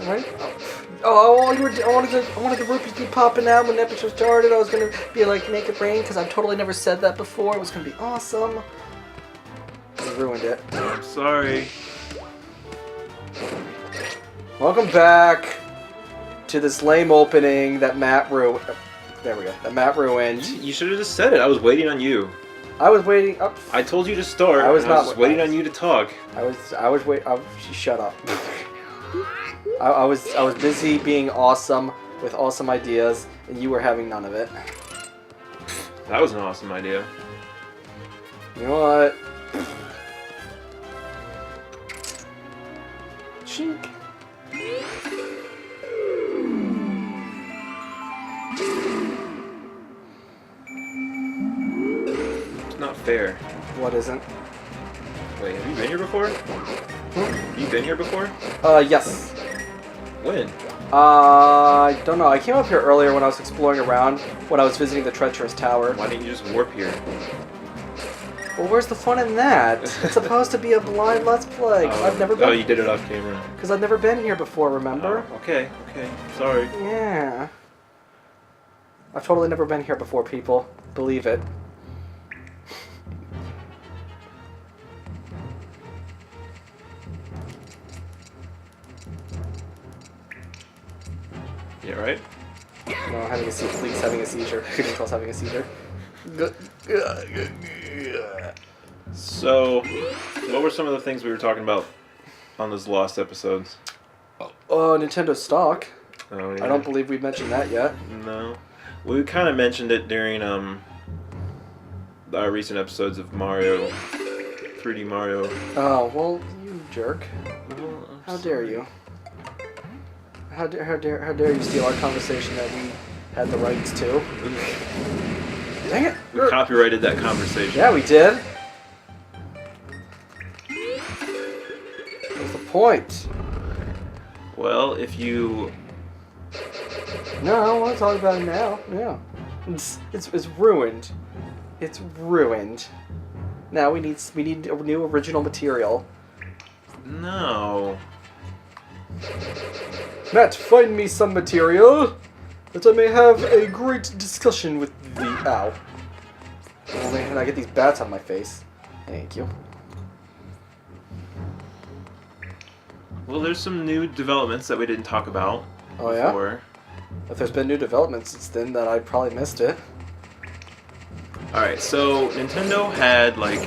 Right? Oh, I wanted the rupees to be popping out when the episode started. I was gonna be like, make it rain, because I've totally never said that before. It was gonna be awesome. I ruined it. I'm sorry. Welcome back to this lame opening that Matt ruined. There we go. That Matt ruined. You should have just said it. I was waiting on you. I was waiting. Oh, I told you to start. I was and I not was waiting on you to talk. I was waiting. Shut up. I was busy being awesome with awesome ideas, and you were having none of it. That was an awesome idea. You know what? Chink. It's not fair. What isn't? Wait, have you been here before? Hmm? You been here before? Yes. When? I don't know. I came up here earlier when I was exploring around, when I was visiting the treacherous tower. Why didn't you just warp here? Well, where's the fun in that? It's supposed to be a blind Let's Play. I've never been. Oh, you did it off camera. Because I've never been here before, remember? Oh, okay. Sorry. Yeah. I've totally never been here before, people. Believe it. Yeah, right? No, having a seizure. Lee's having a seizure. Nicole's having a seizure. So, what were some of the things we were talking about on those lost episodes? Nintendo stock. Oh, yeah. I don't believe we mentioned that yet. No. We kind of mentioned it during our recent episodes of Mario, 3D Mario. Oh, well, you jerk. Well, How dare you? How dare you steal our conversation that we had the rights to? Dang it! We copyrighted that conversation. Yeah, we did. What's the point? Well, if you... No, I want to talk about it now. Yeah. It's ruined. It's ruined. Now we need a new original material. No. Matt, find me some material that I may have a great discussion with the... Ow. Oh man, I get these bats on my face. Thank you. Well, there's some new developments that we didn't talk about Oh yeah? before. If there's been new developments since then, then I probably missed it. Alright, so Nintendo had, like...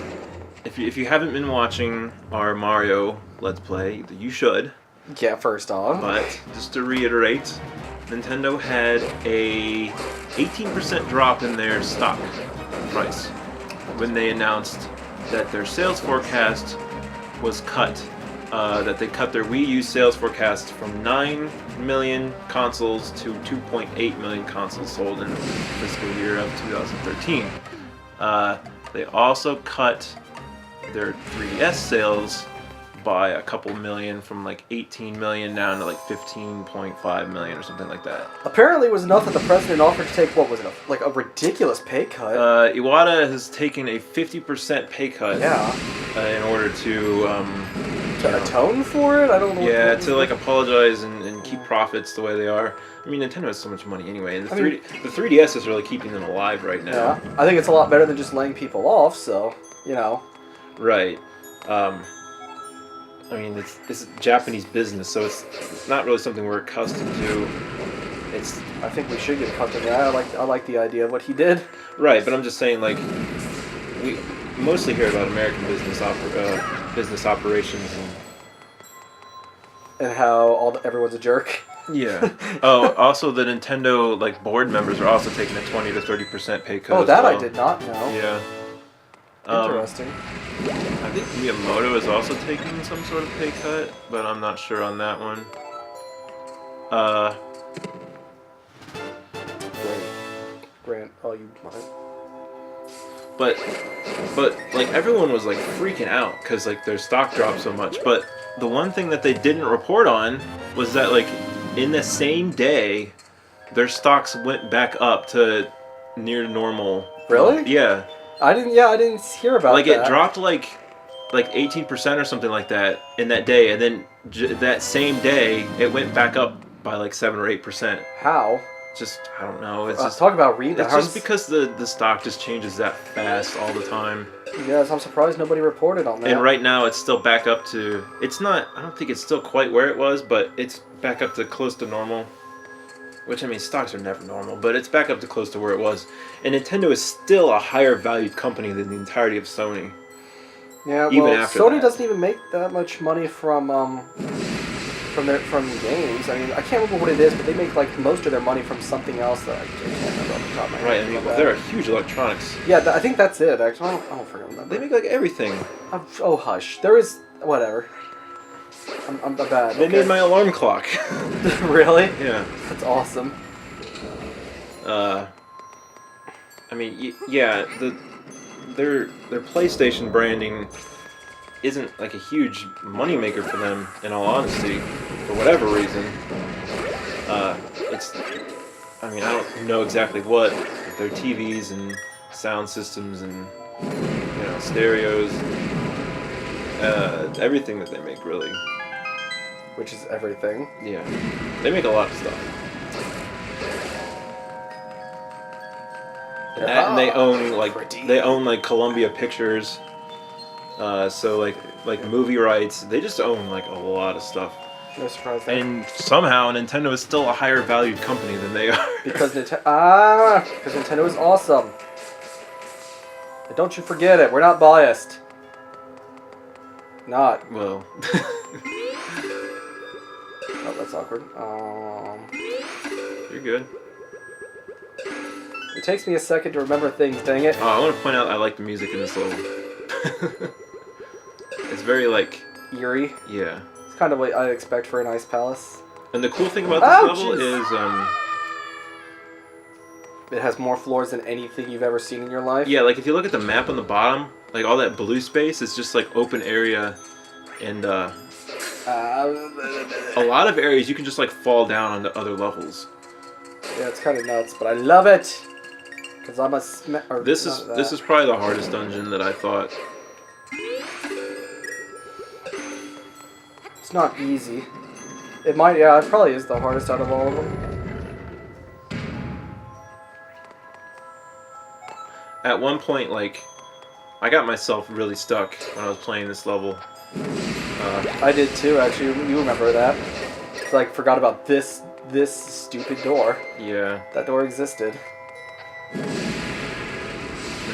If you haven't been watching our Mario Let's Play, you should. Yeah, first off. But, just to reiterate, Nintendo had a 18% drop in their stock price when they announced that their sales forecast was cut. That they cut their Wii U sales forecast from 9 million consoles to 2.8 million consoles sold in the fiscal year of 2013. They also cut their 3DS sales by a couple million, from like 18 million down to like 15.5 million or something like that. Apparently it was enough that the president offered to take, what was it, like a ridiculous pay cut. Iwata has taken a 50% pay cut. Yeah. In order to atone for it? I don't know. Yeah, to like apologize and keep profits the way they are. I mean, Nintendo has so much money anyway, and the 3DS is really keeping them alive right now. Yeah, I think it's a lot better than just laying people off. So, you know. Right. I mean, it's Japanese business, so it's not really something we're accustomed to. I think we should get accustomed to that. I like the idea of what he did. Right, but I'm just saying, like, we mostly hear about American business operations and how everyone's a jerk. Yeah. Oh, also the Nintendo board members are also taking a 20 to 30% pay cut. Oh, that well. I did not know. Yeah. Interesting. I think Miyamoto is also taking some sort of pay cut, but I'm not sure on that one. Grant, oh, you mind? But everyone was freaking out because their stock dropped so much. But the one thing that they didn't report on was that in the same day, their stocks went back up to near normal. Really? Yeah. I didn't hear about Like that. it dropped like 18% or something like that in that day, and then that same day it went back up by like 7 or 8%. How? Just I don't know. It's just talk about rebounds. It's just because the stock just changes that fast all the time. Yes, I'm surprised nobody reported on that. And right now it's still back up to. It's not. I don't think it's still quite where it was, but it's back up to close to normal. Which I mean, stocks are never normal, but it's back up to close to where it was. And Nintendo is still a higher valued company than the entirety of Sony. Yeah, well, Even after Sony that. doesn't even make that much money from games. I mean, I can't remember what it is, but they make like most of their money from something else that I can't remember off the top of my head. Right, I mean, they're a huge electronics. Yeah, I think that's it. Actually, I don't forget. They make like everything. Oh hush, there is whatever. I'm bad. They made my alarm clock. Really? Yeah. That's awesome. I mean, yeah, their PlayStation branding isn't like a huge moneymaker for them, in all honesty, for whatever reason. It's, I mean, I don't know exactly what, but their TVs and sound systems and, you know, stereos, everything that they make, really. Which is everything. Yeah. They make a lot of stuff. That, and they own like Columbia Pictures, so like movie rights. They just own like a lot of stuff. No surprise there. And somehow Nintendo is still a higher valued company than they are. Because Nintendo is awesome. And don't you forget it. We're not biased. Not. Well. Oh, that's awkward. You're good. It takes me a second to remember things, dang it. I want to point out I like the music in this level. It's very like eerie. Yeah. It's kind of what I expect for an ice palace. And the cool thing about this level is it has more floors than anything you've ever seen in your life. Yeah, like if you look at the map on the bottom, like all that blue space is just like open area, and a lot of areas you can just like fall down onto other levels. Yeah, it's kind of nuts, but I love it. Cause I'm a this is probably the hardest dungeon that I thought. It's not easy. It might, yeah, it probably is the hardest out of all of them. At one point, like, I got myself really stuck when I was playing this level. I did too, actually. You remember that? It's like forgot about this stupid door. Yeah. That door existed.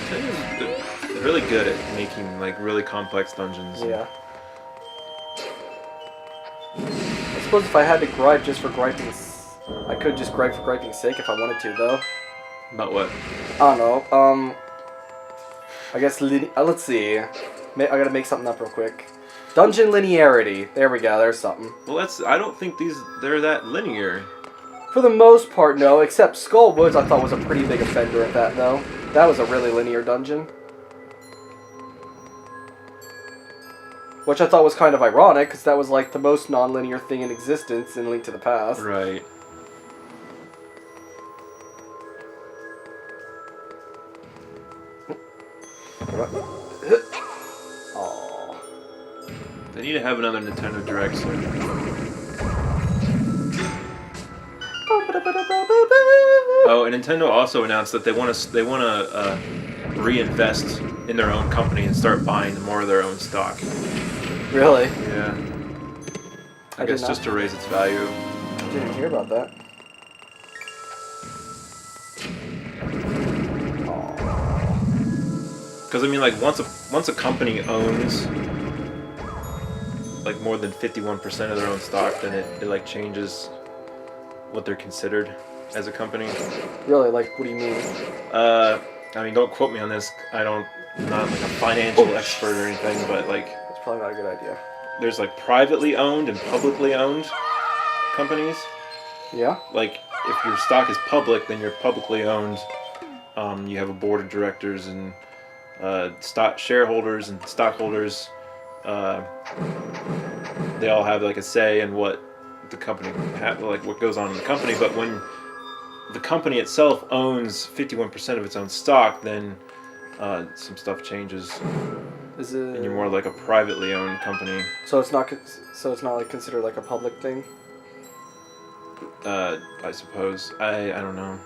Nintendo's really good at making like really complex dungeons. Yeah. I suppose if I had to gripe just for griping, I could just gripe for griping's sake if I wanted to, though. About what? I don't know. I guess let's see. I gotta make something up real quick. Dungeon linearity. There we go. There's something. Well, I don't think they're that linear. For the most part, no. Except Skull Woods, I thought was a pretty big offender at that, though. That was a really linear dungeon. Which I thought was kind of ironic, because that was like the most non-linear thing in existence in Link to the Past. Right. Aww. They need to have another Nintendo Direct soon. Oh, and Nintendo also announced that they want to reinvest in their own company and start buying more of their own stock. Really? Yeah. I guess just to raise its value. I didn't hear about that. Because I mean, like once a company owns like more than 51% of their own stock, then it like changes what they're considered as a company. Really? Like, what do you mean? I mean, don't quote me on this. I'm not like a financial expert or anything, but like That's probably not a good idea. there's like privately owned and publicly owned companies. Yeah? Like if your stock is public, then you're publicly owned. You have a board of directors and stock shareholders and stockholders. They all have like a say in what the company like what goes on in the company. But when the company itself owns 51% of its own stock, then some stuff changes, Is it? and you're more like a privately owned company. So it's not. So it's not like considered like a public thing. I suppose. I don't know.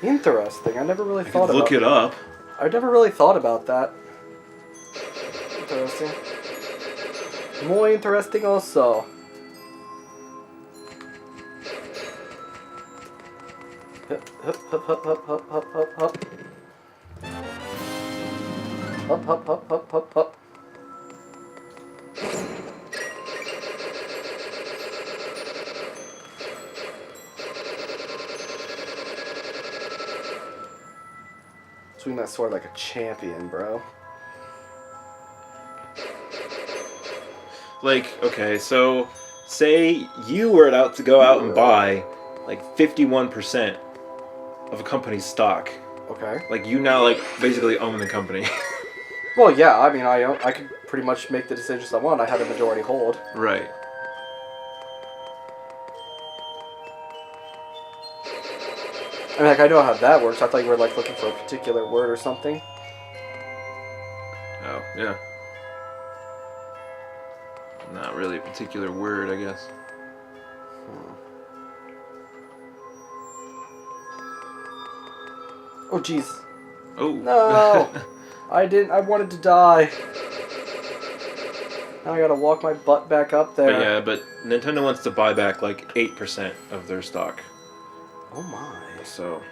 Interesting. I never really I thought could look about. it up. I never really thought about that. Interesting. Muy interesting also. Hup, hup, hup, hup, hup, hup, hup, hup, hup. Hup, hup, hup, hup, hup, hup. Swing that sword like a champion, bro. Like, okay, so say you were about to go out and buy like 51% of a company's stock. Okay. Like you now like basically own the company. Well, yeah. I mean, I could pretty much make the decisions I want. I had a majority hold. Right. I mean, like, I know how that works. I thought you were, like, looking for a particular word or something. Oh, yeah. Not really a particular word, I guess. Oh, jeez. Oh. No! I didn't. I wanted to die. Now I gotta walk my butt back up there. But yeah, but Nintendo wants to buy back like 8% of their stock. Oh, my. So,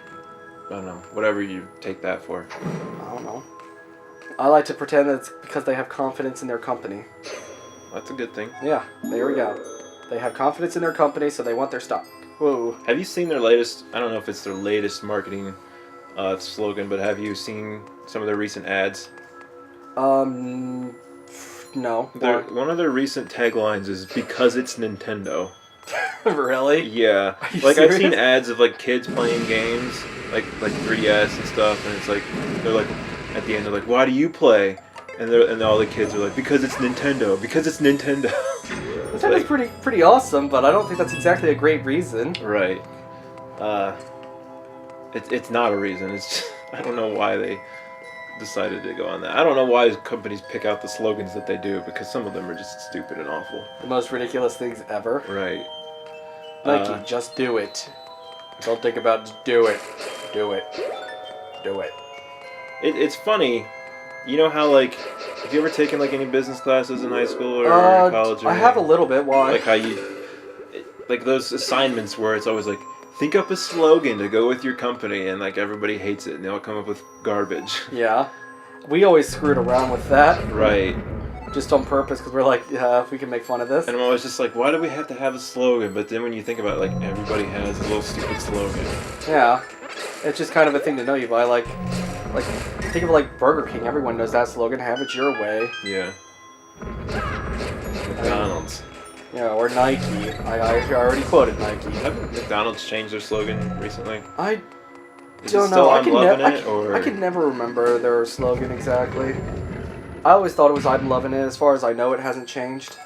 I don't know. Whatever you take that for. I don't know. I like to pretend that it's because they have confidence in their company. That's a good thing. Yeah, there we go. They have confidence in their company, so they want their stock. Whoa. Have you seen their latest, I don't know if it's their latest marketing slogan, but have you seen some of their recent ads? No. One of their recent taglines is, "Because it's Nintendo." Really? Yeah. Are you Like, I've serious? seen ads of, like, kids playing games, like 3DS and stuff, and it's like, they're like, at the end, they're like, "Why do you play?" And all the kids are like, "Because it's Nintendo. Because it's Nintendo." It's That is like, pretty awesome, but I don't think that's exactly a great reason. right. It's not a reason. It's just, I don't know why they decided to go on that. I don't know why companies pick out the slogans that they do, because some of them are just stupid and awful. The most ridiculous things ever. Right. Nike, just do it. Don't think about it, just do it. Do it. Do it. It's funny. You know how, like, have you ever taken, like, any business classes in high school or college? Or I have a little bit. Why? Like how like those assignments where it's always like, think up a slogan to go with your company, and like everybody hates it, and they all come up with garbage. Yeah. We always screwed around with that. Right. Just on purpose, because we're like, yeah, if we can make fun of this. And I'm always just like, why do we have to have a slogan? But then when you think about it, like, everybody has a little stupid slogan. Yeah. It's just kind of a thing to know you by. Like, think of like Burger King. Everyone knows that slogan, have it your way. Yeah. McDonald's. Yeah, or Nike. I already quoted Nike. Haven't McDonald's changed their slogan recently? I Is don't it still know. I'm loving it, or I could never remember their slogan exactly. I always thought it was I'm loving it. As far as I know, it hasn't changed.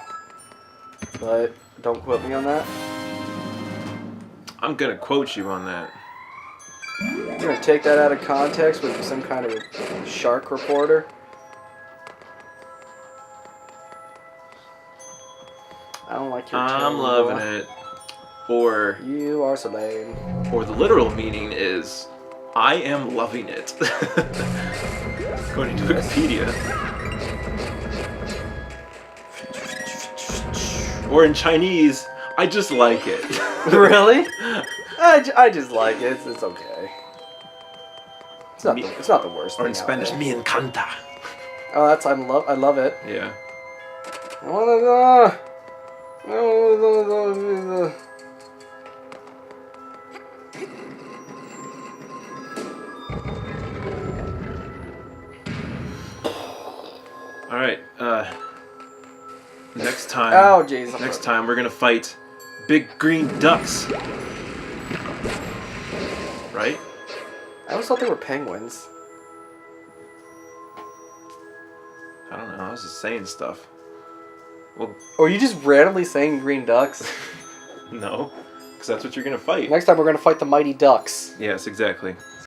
But don't quote me on that. I'm gonna quote you on that. You're gonna take that out of context with some kind of shark reporter. I don't like your tone. I'm loving it. Or You are so lame. the literal meaning is, I am loving it. According to Wikipedia. Or in Chinese, I just like it. Really? I just like it. It's okay. It's not the worst. Or in thing out Spanish, there. me encanta. Oh, that's I love it. Yeah. Alright, next time. Oh, jeez. Next time we're gonna fight big green ducks. Right? I always thought they were penguins. I don't know, I was just saying stuff. Well, Or are you just randomly saying green ducks? no. because that's what you're gonna fight. Next time we're gonna fight the Mighty Ducks. Yes, exactly.